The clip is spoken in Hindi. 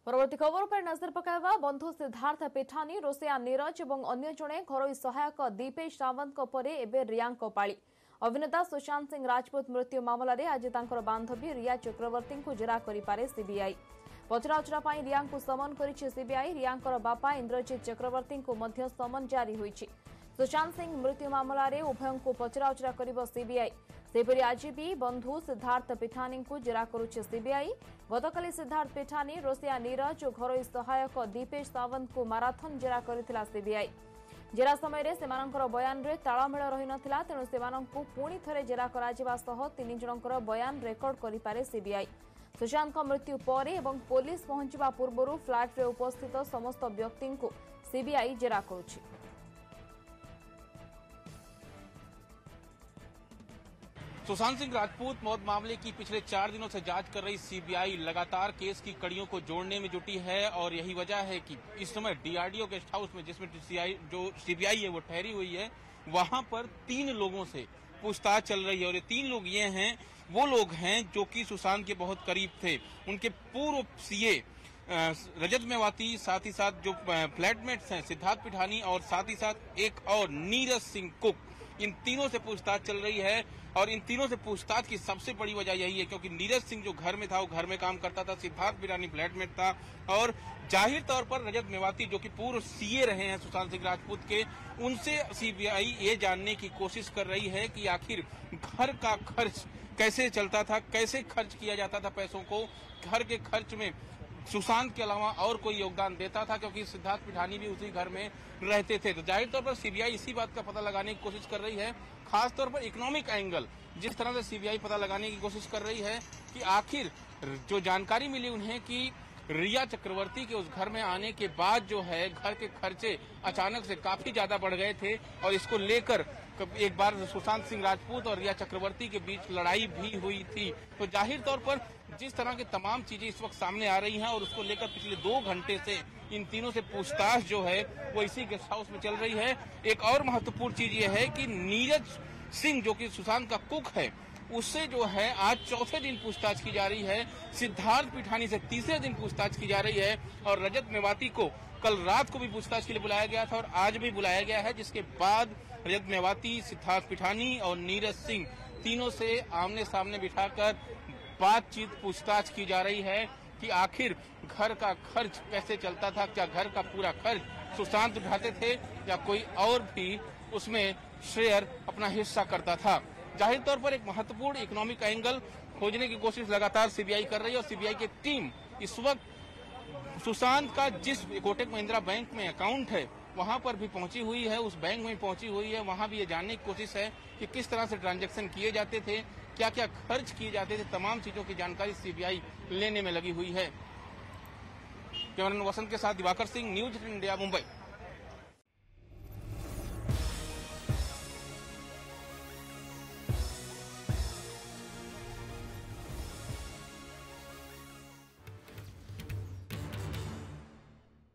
परवर्ती खबर पर नजर पकाइबा बंधु सिद्धार्थ पिठानी रोसिया नीरज और अन्य जड़े घरोई सहायक दीपेश सावंत परे एबे रियांक पाली। अभिनेता सुशांत सिंह राजपूत मृत्यु मामलें आज तांकर बांधवी रिया चक्रवर्ती को जेरा करिपारे सीबीआई। पचराउचरा पाई रिया को समन करिछि सीबीआई। रियांकर बापा इंद्रजीत चक्रवर्ती को मध्य समन जारी होइछि। सुशांत सिंह मृत्यु मामलें उभयों को पचराउचरा करिबो सीबीआई। सेपरि आज भी बंधु सिद्धार्थ पिठानी को जेरा करुछि सीबीआई। गतकाली सिद्धार्थ पिठानी रोसिया नीरज और घरोई सहायक दीपेश सावंत को माराथन जेरा करिथिला सीबीआई। जेरा समय सेमानंकर बयान रे तालमेल रही नथिला, तेणु सेमानंकु पुणी थरे जेरा कराजिबा सह तीन जनकर बयान रेकर्ड करिपारे सीबीआई। सुशांत मृत्यु पर एवं पुलिस पहुंचवा पूर्व फ्लैट रे उपस्थित समस्त व्यक्ति को सीबीआई जेरा करुछि। सुशांत सिंह राजपूत मौत मामले की पिछले 4 दिनों से जांच कर रही सीबीआई लगातार केस की कड़ियों को जोड़ने में जुटी है और यही वजह है कि इस समय डीआरडीओ गेस्ट हाउस में जिसमें जो सीबीआई है वो ठहरी हुई है, वहां पर 3 लोगों से पूछताछ चल रही है। और ये 3 लोग ये हैं, वो लोग हैं जो कि सुशांत के बहुत करीब थे। उनके पूर्व सीए रजत मेवाती, साथ ही साथ जो फ्लैटमेट्स हैं सिद्धार्थ पिठानी और साथ ही साथ एक और नीरज सिंह कुक, इन तीनों से पूछताछ चल रही है। और इन तीनों से पूछताछ की सबसे बड़ी वजह यही है क्योंकि नीरज सिंह जो घर में था वो घर में काम करता था, सिद्धार्थ पिठानी फ्लैटमेट था और जाहिर तौर पर रजत मेवाती जो कि पूर्व सीए रहे हैं सुशांत सिंह राजपूत के, उनसे सीबीआई ये जानने की कोशिश कर रही है कि आखिर घर का खर्च कैसे चलता था, कैसे खर्च किया जाता था पैसों को। घर के खर्च में सुशांत के अलावा और कोई योगदान देता था क्योंकि सिद्धार्थ पिठानी भी उसी घर में रहते थे। तो जाहिर तौर पर सीबीआई इसी बात का पता लगाने की कोशिश कर रही है, खासतौर पर इकोनॉमिक एंगल जिस तरह से सीबीआई पता लगाने की कोशिश कर रही है कि आखिर जो जानकारी मिली उन्हें कि रिया चक्रवर्ती के उस घर में आने के बाद जो है घर के खर्चे अचानक से काफी ज्यादा बढ़ गए थे और इसको लेकर एक बार सुशांत सिंह राजपूत और रिया चक्रवर्ती के बीच लड़ाई भी हुई थी। तो जाहिर तौर पर जिस तरह की तमाम चीजें इस वक्त सामने आ रही हैं और उसको लेकर पिछले 2 घंटे से इन तीनों से पूछताछ जो है वो इसी गेस्ट हाउस में चल रही है। एक और महत्वपूर्ण चीज ये है कि नीरज सिंह जो कि सुशांत का कुक है, उससे जो है आज 4थे दिन पूछताछ की जा रही है। सिद्धार्थ पिठानी से 3रे दिन पूछताछ की जा रही है और रजत मेवाती को कल रात को भी पूछताछ के लिए बुलाया गया था और आज भी बुलाया गया है, जिसके बाद रजत मेवाती, सिद्धार्थ पिठानी और नीरज सिंह तीनों से आमने सामने बिठाकर बातचीत पूछताछ की जा रही है कि आखिर घर का खर्च कैसे चलता था, क्या घर का पूरा खर्च सुशांत उठाते थे या कोई और भी उसमें शेयर अपना हिस्सा करता था। जाहिर तौर पर एक महत्वपूर्ण इकोनॉमिक एंगल खोजने की कोशिश लगातार सीबीआई कर रही है और सीबीआई की टीम इस वक्त सुशांत का जिस कोटक महिंद्रा बैंक में अकाउंट है वहां पर भी पहुंची हुई है, उस बैंक में पहुंची हुई है। वहां भी ये जानने की कोशिश है कि किस तरह से ट्रांजैक्शन किए जाते थे, क्या क्या खर्च किए जाते थे, तमाम चीजों की जानकारी सीबीआई लेने में लगी हुई है। कैमरामैन वसंत के साथ दिवाकर सिंह, न्यूज 18 इंडिया, मुंबई।